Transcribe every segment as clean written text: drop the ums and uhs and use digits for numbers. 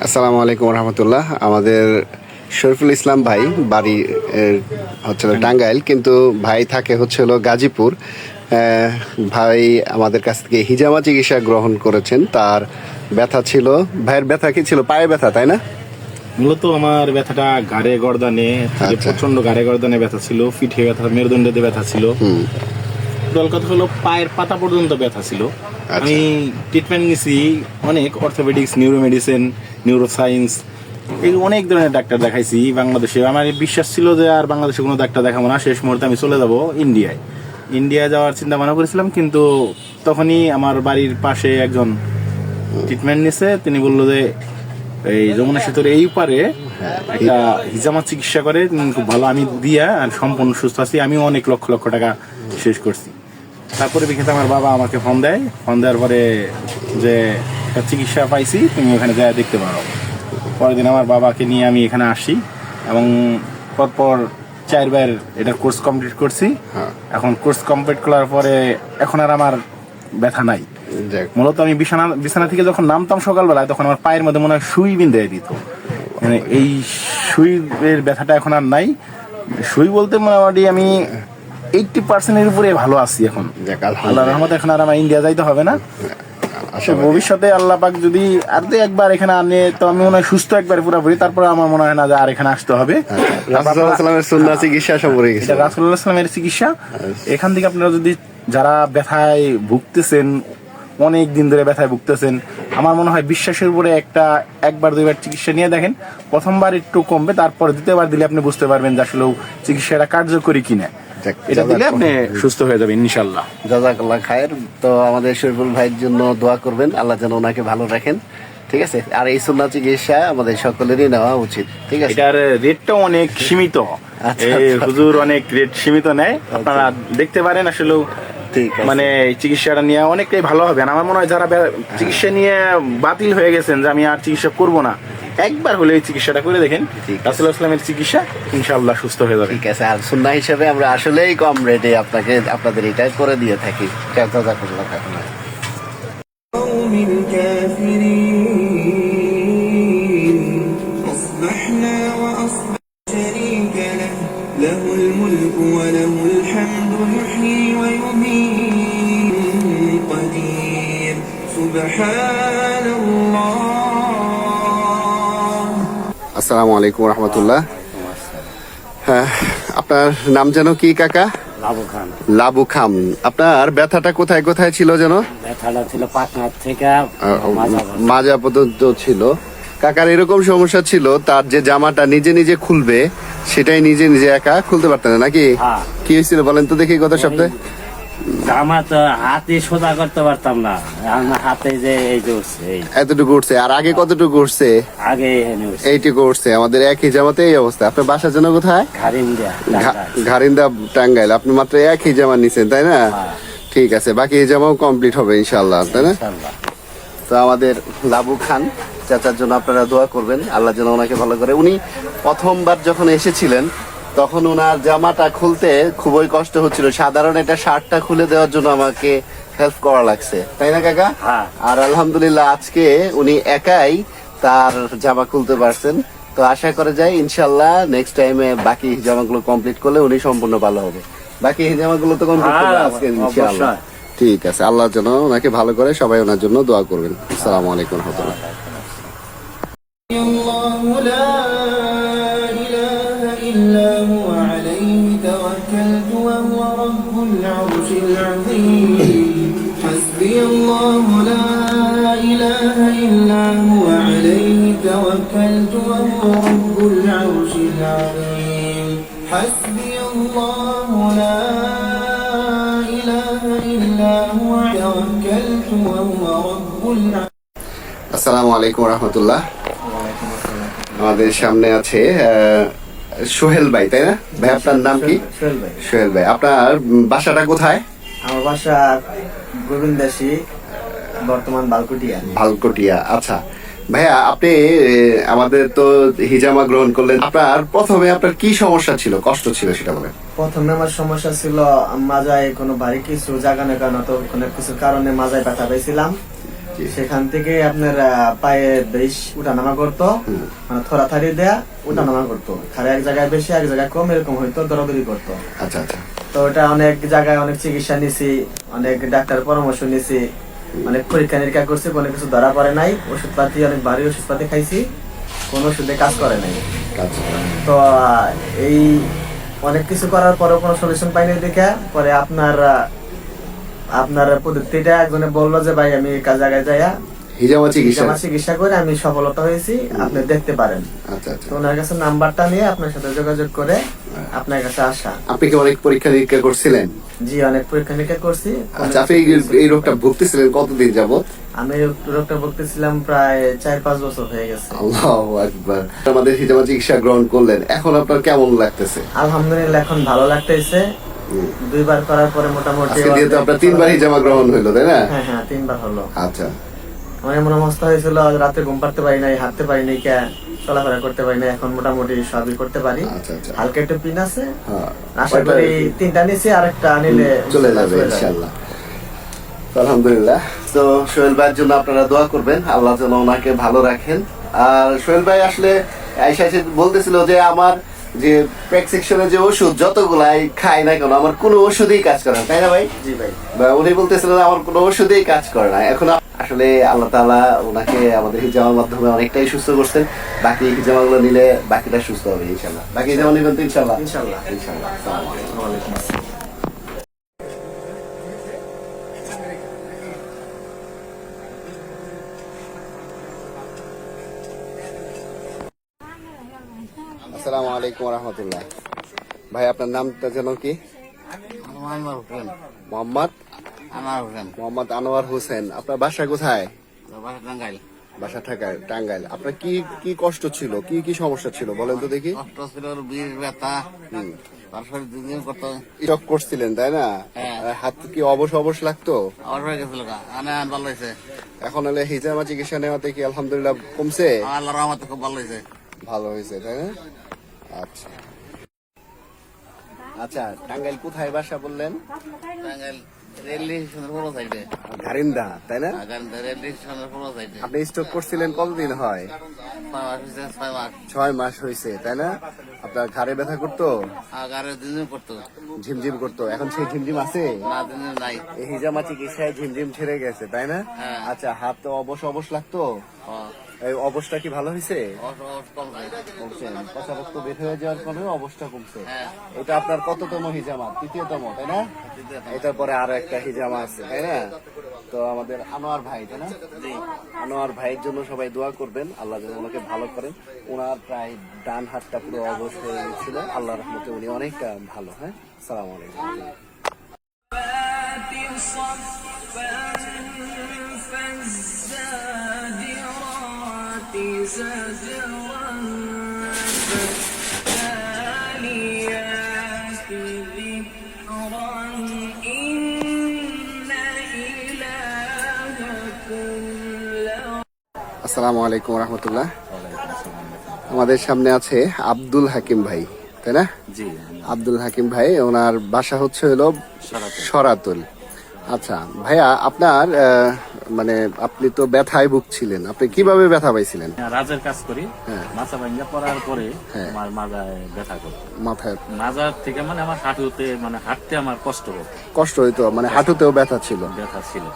আসসালামু আলাইকুম রহমতুল্লাহ। আমাদের শরীফুল ইসলাম ভাই বাড়ি হচ্ছে টাঙ্গাইল, কিন্তু ভাই থাকে হচ্ছে গাজীপুর। ভাই আমাদের কাছ থেকে হিজামা চিকিৎসা গ্রহণ করেছেন। তার ব্যথা ছিল, ভাইয়ের ব্যথা কি ছিল? পায়ে ব্যথা, তাই না? মূলত আমার ব্যথাটা ঘাড়ে গর্দানে থেকে প্রচন্ড ঘাড়ে গর্দানে ব্যথা ছিল, পিঠে ব্যথা, মেরুদণ্ডে ব্যথা ছিল। টোটাল কথা হলো পায়ের পাতা পর্যন্ত ব্যথা ছিল। আমি ট্রিটমেন্ট নিছি অনেক, orthopaedics, neuro medicine, neuro science, এই অনেক ধরনের ডাক্তার দেখাইছি বাংলাদেশে। আমার বিশ্বাস ছিল যে আর বাংলাদেশে কোনো ডাক্তার দেখাবো না, শেষ মুহূর্তে আমি চলে যাব ইন্ডিয়ায়। ইন্ডিয়া যাওয়ার চিন্তা ভাবনা করেছিলাম, কিন্তু তখনই আমার বাড়ির পাশে একজন ট্রিটমেন্ট নিছে। তিনি বললো যে এই যমুনা সেতুর এই পারে একটা হিজামা চিকিৎসা করে, খুব ভালো। আমি দিয়া আর সম্পূর্ণ সুস্থ আছি। আমিও অনেক লক্ষ লক্ষ টাকা শেষ করছি। তারপরে বিখ্যাত আমার বাবা আমাকে ফোন দেওয়ার পরে যে একটা চিকিৎসা পাইছি, তুমি ওখানে যায় দেখতে পারো। পরের দিন আমার বাবাকে নিয়ে আমি এখানে আসি এবং পরপর 4 বার এটার কোর্স কমপ্লিট করছি। এখন কোর্স কমপ্লিট করার পরে এখন আর আমার ব্যথা নাই। মূলত আমি বিছানা থেকে যখন নামতাম সকালবেলায়, তখন আমার পায়ের মধ্যে মনে হয় সুই বিন্ধে দিত। মানে এই সুইয়ের ব্যথাটা এখন আর নাই। সুই বলতে মোটামুটি আমি 80% উপরে ভালো আছি এখন, আল্লাহর রহমতে। এখন আর আমার ইন্ডিয়া যাইতে হবে না। ভবিষ্যতে আল্লাহ পাক যদি আর একবার এখানে আনে, তো আমি মনে হয় সুস্থ একবার পুরোপুরি। তারপরে আমার মনে হয় না যে আর এখানে আসতে হবে। রাসূলুল্লাহ সাল্লামের চিকিৎসা এখান থেকে আপনারা যদি যারা ব্যথায় ভুগতেছেন, অনেক দিন ধরে ব্যথায় ভুগতেছেন, আমার মনে হয় বিশ্বাসের উপরে একবার 2বার চিকিৎসা নিয়ে দেখেন। প্রথমবার একটু কমবে, তারপর দ্বিতীয়বার দিলে আপনি বুঝতে পারবেন যে আসলে চিকিৎসাটা কার্যকরী কিনা। এটা দিলে আপনি সুস্থ হয়ে যাবেন ইনশাআল্লাহ। জাযাকাল্লাহ খায়ের। তো আমাদের শরীফুল ভাইয়ের জন্য দোয়া করবেন, আল্লাহ যেন ওনাকে ভালো রাখেন। ঠিক আছে? আর এই সুন্নাহ চিকিৎসা আমাদের সকলেরই নেওয়া উচিত। ঠিক আছে? এটার রেটটা অনেক সীমিত। হুজুর অনেক রেট সীমিত নেয়, আপনারা দেখতে পারেন। আসলে মানে চিকিৎসাটা নিয়ে অনেকটাই ভালো হবে। আমার মনে হয় যারা চিকিৎসা নিয়ে বাতিল হয়ে গেছেন যে আমি আর চিকিৎসা করব না, একবার হলে এই চিকিৎসাটা করে দেখেন। রাসূলুল্লাহ সাল্লামের চিকিৎসা ইনশাআল্লাহ সুস্থ হয়ে যাবে। ঠিক আছে। আর সুন্নাহ হিসেবে আমরা আসলেই কম রেটে আপনাদের এটা করে দিয়ে থাকি। জাযাকাল্লাহ খায়ের। له الملك وله الحمد يحيي ويميت قدير سبحان الله। আসসালামু আলাইকুম রহমতুল্লাহ। হ্যাঁ, আপনার নাম যেন কি কাকা? লাবু খান। লাবু খান। আপনার ব্যথাটা কোথায় কোথায় ছিল যেন? ব্যথাটা ছিল পাকনার থেকে মাজা পর্যন্ত ছিল। কাকার এরকম সমস্যা ছিল, তার যে জামাটা নিজে নিজে খুলবে সেটাই নিজে নিজে একা খুলতে পারতেন না, নাকি? কি হয়েছিল বলেন তো দেখি গত সপ্তাহে? জামা তো হাতে সোজা করতে পারতাম না, হাতে যে এই যে এতটুকু উঠছে। আর আগে কতটুকু উঠছে? আগে এইটুকু উঠছে। আমাদের একই জামাতে এই অবস্থা। আপনার বাসার জন্য কোথায়? ঘারিন্দা, টাঙ্গাইল। আপনি মাত্র একই জামা নিছেন, তাই না? ঠিক আছে, বাকি এই জামাও কমপ্লিট হবে ইনশাআল্লাহ, তাই না? তো আমাদের লাবু খান চাচার জন্য আপনারা দোয়া করবেন, আল্লাহ যেন ওনাকে ভালো করে। উনি প্রথমবার যখন এসেছিলেন তখন ওনার জামাটা খুলতে খুবই কষ্ট হচ্ছিল। সাধারণ একটা শার্টটা খুলে দেওয়ার জন্য আমাকে হেল্প করা লাগছে, তাই না কাকা? আর আলহামদুলিল্লাহ আজকে উনি একাই তার জামা খুলতে পারছেন। তো আশা করা যায় ইনশাল্লাহ নেক্সট টাইমে বাকি জামাগুলো কমপ্লিট করলে উনি সম্পূর্ণ ভালো হবে। বাকি জামাগুলো তো কমপ্লিট করবে আজকে ইনশাআল্লাহ। ঠিক আছে, আল্লাহ যেন ওনাকে ভালো করে। সবাই ওনার জন্য দোয়া করবেন। আসসালামু আলাইকুম ওয়া রাহমাতুল্লাহ। الله لا إله إلا هو عليه توكلت وهو رب العرش العظيم حسبي الله لا إله إلا هو عليه توكلت وهو رب العرش العظيم حسبي الله لا إله إلا هو توكلت وهو رب العرش। আসসালামু আলাইকুম ওয়া রাহমাতুল্লাহ। আমাদের সামনে আছে সোহেল ভাই, তাই না ভাই? আপনার নাম কি? সোহেল ভাই। আপনার বাসাটা কোথায়? আমার বাসা গোবিন্দাসী, বর্তমান ভালকটিয়া। আচ্ছা ভাইয়া, আপনি আমাদের তো হিজামা গ্রহণ করলেন। প্রথমে আপনার কি সমস্যা ছিল, কষ্ট ছিল সেটা বলেন। প্রথমে আমার সমস্যা ছিল মাজায় কোনো ভারী কিছু জাগানোর কারণে, তো কোনো কিছু কারণে মাজায় ব্যথা পেয়েছিলাম। জি। সেখান থেকে আপনার পায়ে বেশ উঠানামা করতো, মানে থরাথারি দেয়া উঠানামা করতো, খালি এক জায়গায় বেশি এক জায়গায় কম এরকম হয়তো, দৌড়াদৌড়ি করতো। আচ্ছা আচ্ছা। তো ওটা অনেক জায়গায় অনেক চিকিৎসা নিছি, অনেক ডাক্তার পরামর্শ নিছি, অনেক পরীক্ষা নিরীক্ষা করছি, কোনো কিছু ধরা পড়ে নাই। ওষুধপাতি অনেক ভারী ওষুধপাতি খাইছি, কোনো ওষুধে কাজ করে নাই। আচ্ছা তো এই অনেক কিছু করার পরেও কোনো সলিউশন পাইনি দেখে পরে আপনার পদ্ধতিটা একজনে বললো যে ভাই আমি কাজ জায়গায় যাইয়া হিজামা চিকিৎসা। আমার চিকিৎসা করে আমি সফলতা হয়েছি, আপনি দেখতে পারেন। আচ্ছা আচ্ছা। তো ওনার কাছে নাম্বারটা নিয়ে আপনার সাথে যোগাযোগ করে আপনার কাছে আসা। আপনি কি অনেক পরীক্ষা নিরীক্ষা করছিলেন? জি, অনেক পরীক্ষা নিরীক্ষা করছি। আচ্ছা, আপনি এই রোগটা ভুগতেছিলেন কতদিন যাবত? আমি রোগটা ভুগতেছিলাম প্রায় 4-5 বছর হয়ে গেছে। আল্লাহু আকবার। আমাদের হিজামা চিকিৎসা গ্রহণ করলেন, এখন আপনার কেমন লাগতেছে? আলহামদুলিল্লাহ এখন ভালো লাগতেছে। 2বার করার পরে মোটামুটি আজকে দিয়ে তো আপনার 3বার হিজামা গ্রহণ হইলো, তাই না? হ্যাঁ 3বার হলো। আচ্ছা। আমার এমন অবস্থা হয়েছিল, রাতে ঘুম পাড়তে পারি নাই, হাঁটতে পারি নাই, চলাফেরা করতে পারি না। এখন মোটামুটি সবই করতে পারি। আচ্ছা আচ্ছা। হালকা একটু পিন আছে, হ্যাঁ, আশা করি 3টা নিছি, আরেকটা নিলে চলে যাবে ইনশাআল্লাহ। তো আলহামদুলিল্লাহ। তো সোহেল ভাইয়ের জন্য আপনারা দোয়া করবেন, আল্লাহ যেন ওনাকে ভালো রাখেন। আর সোহেল ভাই আসলে আইসা এসে বলতেছিল যে আমার যে প্রেসক্রিপশনে যে ওষুধ যতগুলাই খাই না কেন আমার কোনো ওষুধই কাজ করে না, তাই না ভাই? জি ভাই। বা উনি বলতেছিলেন আমার কোনো ওষুধই কাজ করে না। এখন আসলে আল্লাহ তাআলা ওনাকে আমাদের হিজামার মাধ্যমে অনেকটাই সুস্থ করছেন। বাকি হিজামাগুলো নিলে বাকিটা সুস্থ হবে ইনশাআল্লাহ। বাকি হিজামা নিবেন তো ইনশাআল্লাহ? ইনশাআল্লাহ। ইনশাআল্লাহ। আসসালামু আলাইকুম। ওয়ালাইকুম আসসালাম। আসসালামু আলাইকুম ওয়া রাহমাতুল্লাহ। ভাই আপনার নামটা যেন কি? মোহাম্মদ মোহাম্মদ আনোয়ার হোসেন। আপনার বাসা কোথায়? বাসা টাঙ্গাইল। আপনার কি কি কষ্ট ছিল, কি কি সমস্যা ছিল বলেন তো দেখি। কষ্ট ছিল, বীর ব্যথা, তারপরে দুদিন করতো, স্টক করছিলেন তাই না? হ্যাঁ। আর হাত কি অবশ লাগতো? আবার হয়ে গেছিল ভালো হয়েছে। এখন হলে হিজামা চিকিৎসা নেওয়াতে কি আলহামদুলিল্লাহ কমছে? আল্লাহর রহমতে খুব ভালো হয়েছে। ভালো হয়েছে তাই না? আচ্ছা আচ্ছা। টাঙ্গাইল কোথায় বাসা বললেন? টাঙ্গাইল রেল স্টেশনের পুরো সাইডে, ঘারিন্দা তাই না? রেল স্টেশনের পুরো সাইডে। আপনি স্টক করছিলেন কতদিন হয়? 6 মাস। 6 মাস হয়েছে তাই না? আপনার ঘাড়ে ব্যথা করতো, আগারে দিন করতো, ঝিমঝিম করতো, এখন সেই ঝিমঝিম আছে? না দিন নাই। এই হিজামা চিকিৎসায় ঝিমঝিম ছেড়ে গেছে তাই না? হ্যাঁ। আচ্ছা, হাত তো অবশ লাগতো, এই অবস্থা কি ভালো হয়েছে? কমছে, পচা রক্ত বের হয়ে যাওয়ার পরেও অবস্থা কমছে। হ্যাঁ। এটা আপনার কততম হিজামা? 3য়তম তাই না? এটার পরে আরো একটা হিজামা আছে তাই না? তো আমাদের আনোয়ার ভাই তাই না? আনোয়ার ভাইয়ের জন্য সবাই দোয়া করবেন, আল্লাহ যেন ওনাকে ভালো করেন। ওনার প্রায় ডান হাতটা পুরো অবশ হয়ে গেছিল, আল্লাহর রহমতে উনি অনেকটা ভালো। হ্যাঁ, আসসালামু আলাইকুম। আসসালামু আলাইকুম রহমতুল্লাহ। আমাদের সামনে আছে আব্দুল হাকিম ভাই তাই না? জি। আব্দুল হাকিম ভাই, ওনার বাসা হচ্ছে হলো সরাতুল। আচ্ছা ভাইয়া, আপনার মানে আপনি তো ব্যথায় ভুগছিলেন, আপনি কিভাবে ব্যথা পাইছিলেন? রাজের কাজ করি, হ্যাঁ। মাথা ভাঙ্গা পড়ার পরে হ্যাঁ। আমার মাজায় ব্যথা করতো। মাথায় মাজার থেকে মানে আমার হাঁটুতে, মানে হাঁটতে আমার কষ্ট হতো, কষ্ট হইতো, মানে হাঁটুতেও ব্যথা ছিল? ব্যথা ছিল।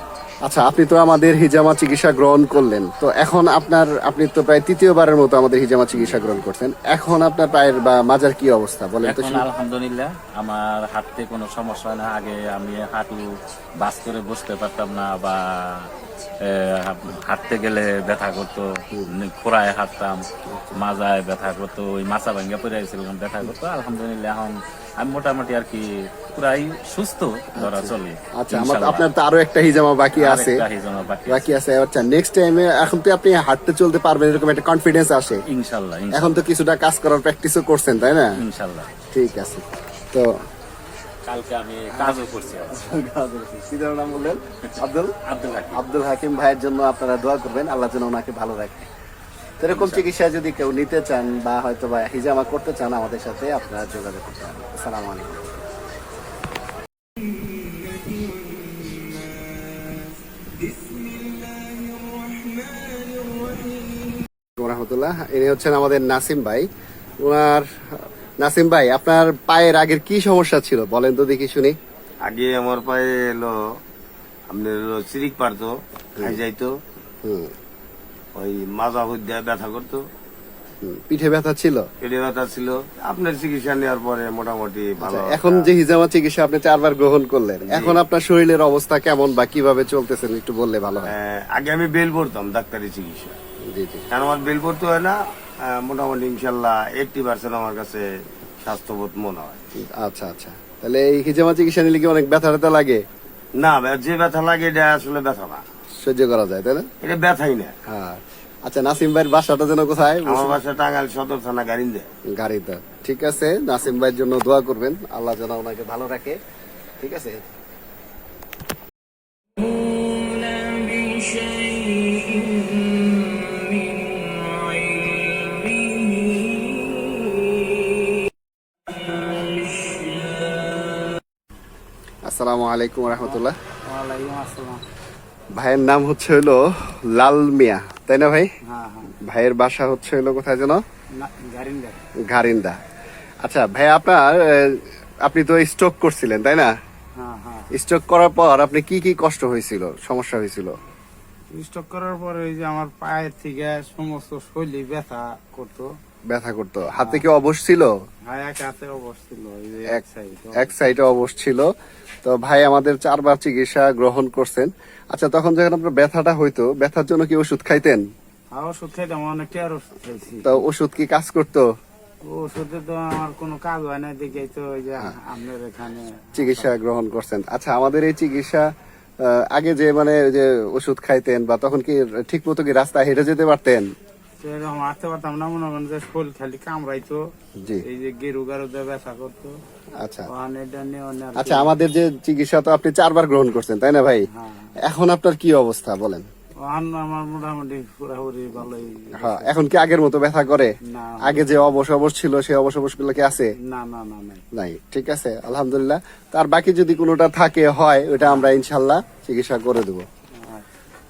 আচ্ছা, আপনি তো আমাদের হিজামা চিকিৎসা গ্রহণ করলেন, তো এখন আপনি তো প্রায় 3য়বারের মতো আমাদের হিজামা চিকিৎসা গ্রহণ করছেন। এখন আপনার পায়ের বা মাজার কি অবস্থা বলেন তো? এখন আলহামদুলিল্লাহ আমার হাঁটতে কোনো সমস্যা হয় না। আগে আমি হাঁটু বাস করে বসতে পারতাম না, বা হাঁটতে গেলে ব্যথা করতো, খোড়ায় হাঁটতাম, মাজায় ব্যথা করতো, ওই মাথা ভাঙ্গা পড়ে গেছিলাম, ব্যথা করতো। আলহামদুলিল্লাহ এখন আমি মোটামুটি আর কি পুরাই সুস্থ ধরা চলে। আচ্ছা, আপনার তো আরো একটা হিজামা বাকি আছে। আচ্ছা, নেক্সট টাইমে এখন তো আপনি হাঁটতে চলতে পারবেন এরকম একটা কনফিডেন্স আসে ইনশাল্লাহ। এখন তো কিছুটা কাজ করার প্র্যাকটিসও করছেন তাই না? ইনশাল্লাহ। ঠিক আছে। তো কালকে আমি কাজও করছি। কি যেন নাম বললেন? আব্দুল হাকিম। আব্দুল হাকিম ভাইয়ের জন্য আপনারা দোয়া করবেন, আল্লাহ যেন ওনাকে ভালো রাখে। এরকম চিকিৎসা যদি কেউ নিতে চান বা হয়তো বা হিজামা করতে চান, আমাদের সাথে আপনারা যোগাযোগ করতে পারেন। আসসালামু আলাইকুম। রহমতুল্লাহ। ইনি হচ্ছেন আমাদের নাসিম ভাই। ওনার নাসিম ভাই, আপনার পায়ের আগের কি সমস্যা ছিল বলেন তো দেখি শুনি। আগে আমার পায়ে এলো আপনার হলো চিরিক পারতো, খাই যাইতো, হুম, ওই মাজা হইতে ব্যথা করতো, পিঠে ব্যথা ছিল। পেটে ব্যথা ছিল। আপনার চিকিৎসা নেওয়ার পরে মোটামুটি ভালো। আচ্ছা, এখন যে হিজামা চিকিৎসা আপনি 4 বার গ্রহণ করলেন, এখন আপনার শরীরের অবস্থা কেমন বা কিভাবে চলতেছেন একটু বললে ভালো হয়। আগে আমি বেল পড়তাম ডাক্তারি চিকিৎসা, জি জি। কারণ আমার বেল পড়তে হয় না। মোটামুটি ইনশাল্লাহ 80% আমার কাছে স্বাস্থ্যবোধ মনে হয়। আচ্ছা আচ্ছা, তাহলে এই হিজামা চিকিৎসা নিলে কি অনেক ব্যথা ট্যাথা লাগে? না, যে ব্যথা লাগে এটা আসলে ব্যথা না, সহ্য করা যায় তাই না? এটা ব্যথাই না। হ্যাঁ। আচ্ছা, নাসিম ভাইয়ের বাসাটা যেন কোথায়? আমার বাসা টাঙ্গাইল সদর থানা গাড়িন্দে। গাড়িতে। ঠিক আছে, নাসিম ভাইয়ের জন্য দোয়া করবেন, আল্লাহ যেন ওনাকে ভালো রাখে। ঠিক আছে। আসসালামু আলাইকুম রহমতুল্লাহ। ভাইয়ের নাম হচ্ছে হলো লাল মিয়া, তাই না ভাই? ভাইয়ের বাসা হচ্ছে হলো কোথায় যেন? ঘারিন্দা। আচ্ছা ভাই, আপনি তো স্ট্রোক করছিলেন তাই না? স্ট্রোক করার পর আপনি কি কি কষ্ট হয়েছিল, সমস্যা হয়েছিল? স্ট্রোক করার পরে ওই যে আমার পায়ের থেকে সমস্ত শরীর ব্যথা করতো। হাতে কি অবশ ছিল? হ্যাঁ, এক হাতে অবস্থিত ওই যে এক সাইড এক সাইডে অবশ ছিল। তো ভাই আমাদের 4 বার চিকিৎসা গ্রহণ করছেন। আচ্ছা, তখন যখন আপনার ব্যথাটা হইতো, ব্যথার জন্য কি ওষুধ খাইতেন? ওষুধ খাইতাম, অনেকটা আর ওষুধ খাইছি। তো ওষুধ কি কাজ করতো? ওষুধে তো আমার কোনো কাজ হয় না, দেখেই তো ওই যে আপনার এখানে চিকিৎসা গ্রহণ করছেন। আচ্ছা, আমাদের এই চিকিৎসা আগে যে মানে ওই যে ওষুধ খাইতেন বা তখন কি ঠিক মতো কি রাস্তা হেঁটে যেতে পারতেন? সেরকম হাঁটতে পারতাম না, মনে করেন যে শরীর খালি কামড়াইতো, জি। এই যে গেরু গারু দিয়ে ব্যথা করতো। আচ্ছা এটা নিয়ে অনেক আচ্ছা, আমাদের যে চিকিৎসা তো আপনি 4 বার গ্রহণ করছেন তাই না ভাই? হ্যাঁ। এখন আপনার কি অবস্থা বলেন? আমার মোটামুটি পুরাপুরি ভালোই। হ্যাঁ, এখন কি আগের মতো ব্যথা করে? না আগে যে অবশ অবশ ছিল সেই অবশ অবশ গুলো কি আছে? না না না নাই। নাই। ঠিক আছে, আলহামদুলিল্লাহ। তার বাকি যদি কোনোটা থাকে হয়, ওটা আমরা ইনশাল্লাহ চিকিৎসা করে দেব।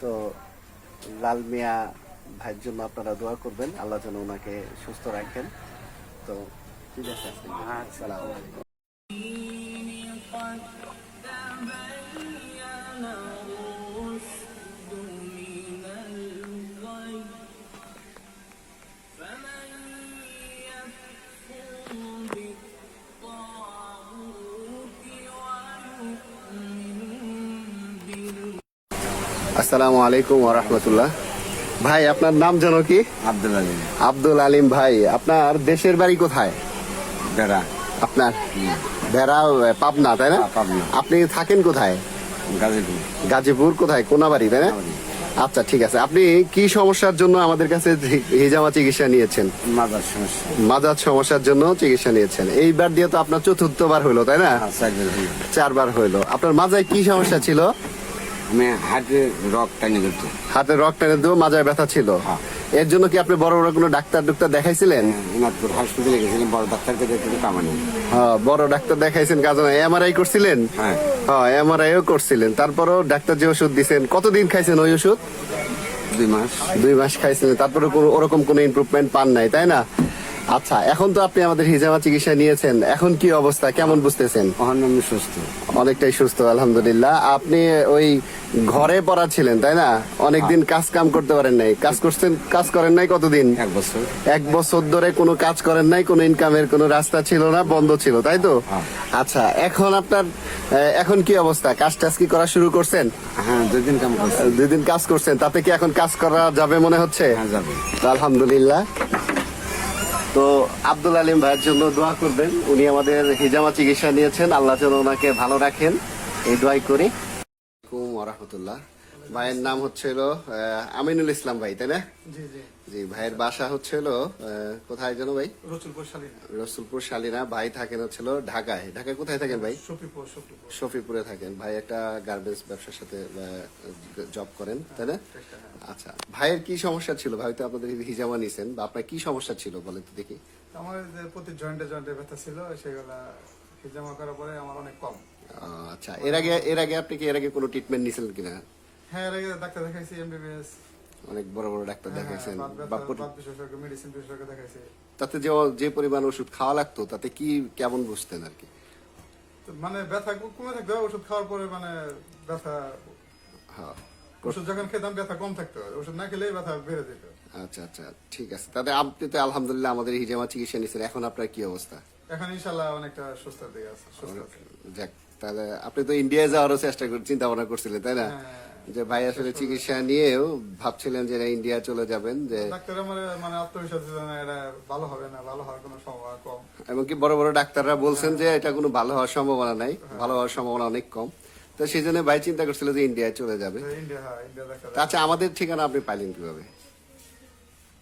তো লাল মিয়া ভাইয়ের জন্য আপনারা দোয়া করবেন, আল্লাহ যেন ওনাকে সুস্থ রাখেন। তো ঠিক আছে, আসসালামু আলাইকুম। আসসালামু আলাইকুম ওয়া রাহমাতুল্লাহ। ভাই আপনার নাম জানো কি? আব্দুল আলিম। আব্দুল আলিম ভাই, আপনার দেশের বাড়ি কোথায়? বেড়া। আপনার বেড়া পাবনা তাই না? পাবনা। আপনি থাকেন কোথায়? গাজীপুর। গাজীপুর কোথায়? কোনাবাড়ি তাই না? আচ্ছা ঠিক আছে। আপনি কি সমস্যার জন্য আমাদের কাছে হিজামা চিকিৎসা নিয়েছেন? মাজার সমস্যা। মাজার সমস্যার জন্য চিকিৎসা নিয়েছেন। এইবার দিয়ে তো আপনার 4বার হইলো তাই না? 4 বার হইলো। আপনার মাজায় কি সমস্যা ছিল? আমি হাতে রক টানি করতো। হাতে রক টেনে দিয়েও মাজায় ব্যথা ছিল। এর জন্য কি আপনি বড় বড় কোনো ডাক্তার দেখাইছিলেন? ইনাদপুর হাসপাতালে গেছিলাম, বড় ডাক্তারকে দেখতে কামানি। হ্যাঁ, বড় ডাক্তার দেখাইছেন, কাজ এমআরআই করছিলেন? হ্যাঁ। হ্যাঁ, এমআরআইও করছিলেন। তারপরও ডাক্তার যে ওষুধ দিছেন, কতদিন খাইছেন ওই ওষুধ? 2 মাস। 2 মাস খাইছিলেন, তারপরে ওরকম কোনো ইমপ্রুভমেন্ট পান নাই তাই না? আচ্ছা, এখন তো আপনি আমাদের হিজামা চিকিৎসা নিয়েছেন, এখন কি অবস্থা, কেমন বুঝতেছেন? ওখানে আমি সুস্থ, অনেকটাই সুস্থ আলহামদুলিল্লাহ। আপনি ওই ঘরে পড়া ছিলেন তাই না? অনেকদিন কাজ কাম করতে পারেন নাই, কাজ করেন নাই কতদিন? 1 বছর। 1 বছর ধরে কোনো কাজ করেন নাই, কোনো ইনকামের কোনো রাস্তা ছিল না, বন্ধ ছিল তাই তো? আচ্ছা, এখন আপনার এখন কি অবস্থা, কাজ টাজ কি করা শুরু করছেন? হ্যাঁ, 2 দিন কাম করছি। 2 দিন কাজ করছেন, তাতে কি এখন কাজ করা যাবে মনে হচ্ছে? হ্যাঁ, যাবে। তো আলহামদুলিল্লাহ। তো আব্দুল আলিম ভাইয়ের জন্য দোয়া করবেন, উনি আমাদের হিজামা চিকিৎসা নিয়েছেন, আল্লাহ যেন ওনাকে ভালো রাখেন, এই দোয়াই করি। রাহমাতুল্লাহ। ভাইয়ের নাম হচ্ছিল আমিনুল ইসলাম ভাই তাই না? জি জি জি। ভাইয়ের বাসা হচ্ছিল কোথায় যেন ভাই? রসুলপুর শালীনা। রসুলপুর শালীনা। ভাই থাকেন হচ্ছিল ঢাকায়। ঢাকায় কোথায় থাকেন ভাই? শফিপুরে থাকেন। ভাই একটা গার্মেন্টস ব্যবসার সাথে জব করেন তাই না? আচ্ছা, ভাইয়ের কি সমস্যা ছিল? ভাই তো আপনাদের হিজামা নিছেন, বা আপনার কি সমস্যা ছিল বলেন তো দেখি। আমার যে প্রতি জয়েন্টে ব্যথা ছিল, সেগুলা হিজামা করার পরে আমার অনেক কম। আচ্ছা, এর আগে আপনি কি কোনো ট্রিটমেন্ট নিছিলেন কিনা? হ্যাঁ, এর আগে ডাক্তার দেখাইছি, এমবিবিএস অনেক বড় বড় ডাক্তার দেখাইছেন বাত বা ব্যথা, বাত বিশেষজ্ঞ, মেডিসিন বিশেষজ্ঞ দেখাইছে। তাতে যে পরিমাণ ওষুধ খাওয়া লাগতো তাতে কি কেমন বুঝতেন আর কি? তো মানে ব্যথা কমে থাকতো, ওষুধ খাওয়ার পরে মানে ব্যথা, হ্যাঁ। ওষুধ যখন খেতাম ব্যথা কম থাকতো, ওষুধ না খেলেই ব্যথা বেড়ে যেত। আচ্ছা আচ্ছা, ঠিক আছে। তাতে আপনি তো আলহামদুলিল্লাহ আমাদের হিজামা চিকিৎসা নিচ্ছেন, এখন আপনার কি অবস্থা? এখন ইনশাল্লাহ অনেকটা সুস্থ দিকে আছে, সুস্থ আছে। যাক, তাহলে আপনি তো ইন্ডিয়ায় যাওয়ারও চেষ্টা চিন্তা ভাবনা করছিলেন তাই না? হ্যাঁ। যে ভাই আসলে চিকিৎসা নিয়েও ভাবছিলেন যে না, ইন্ডিয়া চলে যাবেন, যে ডাক্তার আমার মানে আত্মবিশ্বাস ছিল না, এটা ভালো হবে না, ভালো হওয়ার কোনো সম্ভাবনা কম। এমনকি বড় বড় ডাক্তাররা বলছেন যে এটা কোনো ভালো হওয়ার সম্ভাবনা নাই, ভালো হওয়ার সম্ভাবনা অনেক কম। তো সেই জন্য ভাই চিন্তা করছিল যে ইন্ডিয়ায় চলে যাবে। ইন্ডিয়া, হ্যাঁ ইন্ডিয়া ডাক্তার। আচ্ছা, আমাদের ঠিকানা আপনি পাইলেন কিভাবে?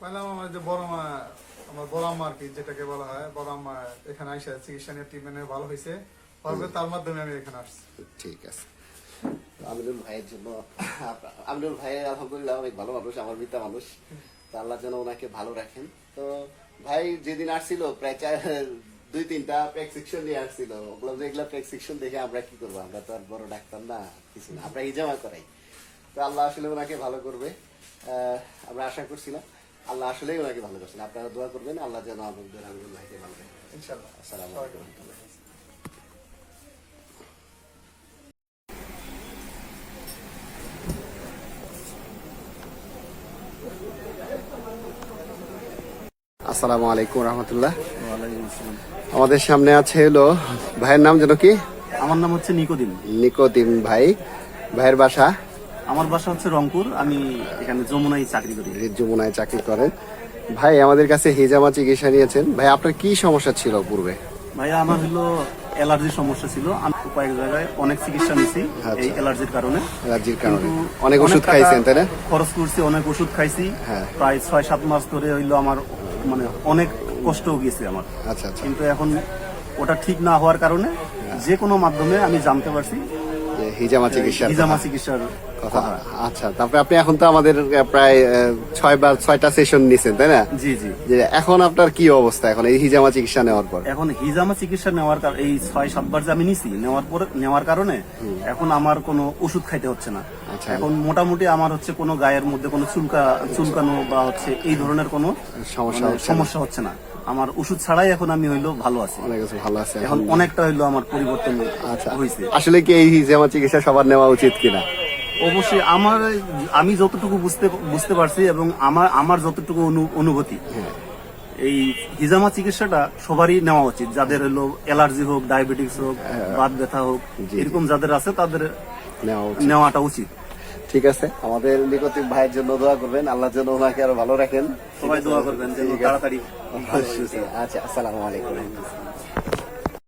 পাইলাম আমার যে বড় মা, আমার বড় আম্মা আর কি, যেটাকে বলা হয় বড় আম্মা, এখানে আইসা চিকিৎসা নিয়ে ট্রিটমেন্ট ভালো হয়েছে, তার মাধ্যমে আমি এখানে আসছি। ঠিক আছে। আমিনুল ভাইয়ের জন্য, আমিনুল ভাই আলহামদুলিল্লাহ অনেক ভালো মানুষ, আমার মিতা মানুষ, তো আল্লাহ যেন ওনাকে ভালো রাখেন। তো ভাই যেদিন আসছিল প্রায় 2-3টা প্রেসক্রিপশন নিয়ে আসছিল, ওগুলো যেগুলো প্রেসক্রিপশন দেখে আমরা কি করবো, আমরা তো আর বড় ডাক্তার না, কিছু না, আমরা হিজামা করাই। তো আল্লাহ আসলে ওনাকে ভালো করবে, আমরা আশা করছিলাম। আল্লাহ আসলেই ওনাকে ভালো করছেন। আপনারা দোয়া করবেন আল্লাহ যেন আমাদের আমিনুল ভাইকে ভালো রাখেন ইনশাআল্লাহ। আসসালামু আলাইকুম। আসসালামু আলাইকুম রহমতুল্লাহ। আমাদের সামনে আছে হলো ভাইয়ের নাম যেন কি? আমার নাম হচ্ছে নিকোদিন। নিকোদিন ভাই। ভাইয়ের বাসা? আমার বাসা হচ্ছে রংপুর, আমি এখানে যমুনায় চাকরি করি। যমুনায় চাকরি করেন। ভাই আমাদের কাছে হিজামা চিকিৎসা নিয়েছেন। ভাই আপনার কি সমস্যা ছিল পূর্বে? ভাইয়া আমার হলো অ্যালার্জির সমস্যা ছিল, আমি কয়েক জায়গায় অনেক চিকিৎসা নিছি এই অ্যালার্জির কারণে। অ্যালার্জির কারণে অনেক ওষুধ খাইছেন তাই না? খরচ করছি, অনেক ওষুধ খাইছি, প্রায় 6-7 মাস ধরে হইলো আমার মানে অনেক কষ্ট গেছে আমার। আচ্ছা আচ্ছা। কিন্তু এখন ওটা ঠিক না হওয়ার কারণে যে কোনো মাধ্যমে আমি জানতে পারছি যে হিজামা চিকিৎসার কথা। আচ্ছা, তারপরে আপনি এখন তো আমাদের প্রায় 6টা সেশন নিছেন তাই না? জি জি। যে এখন আপনার কি অবস্থা এখন এই হিজামা চিকিৎসা নেওয়ার পর? এখন হিজামা চিকিৎসা নেওয়ার এই 6-7 বার যে আমি নিছি, নেওয়ার কারণে এখন আমার কোনো ওষুধ খাইতে হচ্ছে না। এখন মোটামুটি আমার হচ্ছে কোনো গায়ের মধ্যে কোনো চুলকানো বা হচ্ছে এই ধরনের কোনো সমস্যা হচ্ছে না। আমার ওষুধ ছাড়াই এখন আমি হইলো ভালো আছি, অনেক কিছু ভালো আছে এখন অনেকটা হইলো আমার পরিবর্তন হয়েছে। আসলে কি এই হিজামা চিকিৎসা সবার নেওয়া উচিত কিনা? অবশ্যই আমি যতটুকু বুঝতে পারছি এবং আমার যতটুকু অনুভূতি, এই হিজামা চিকিৎসাটা সবারই নেওয়া উচিত, যাদের হলো অ্যালার্জি হোক, ডায়াবেটিস হোক, বাত ব্যথা হোক, এরকম যাদের আছে তাদের নেওয়াটা উচিত। ঠিক আছে, আমাদের নিকোদিন ভাইয়ের জন্য দোয়া করবেন, আল্লাহ যেন ওনাকে আরো ভালো রাখেন। সবাই দোয়া করবেন যেন তাড়াতাড়ি। আচ্ছা, আসসালামু আলাইকুম।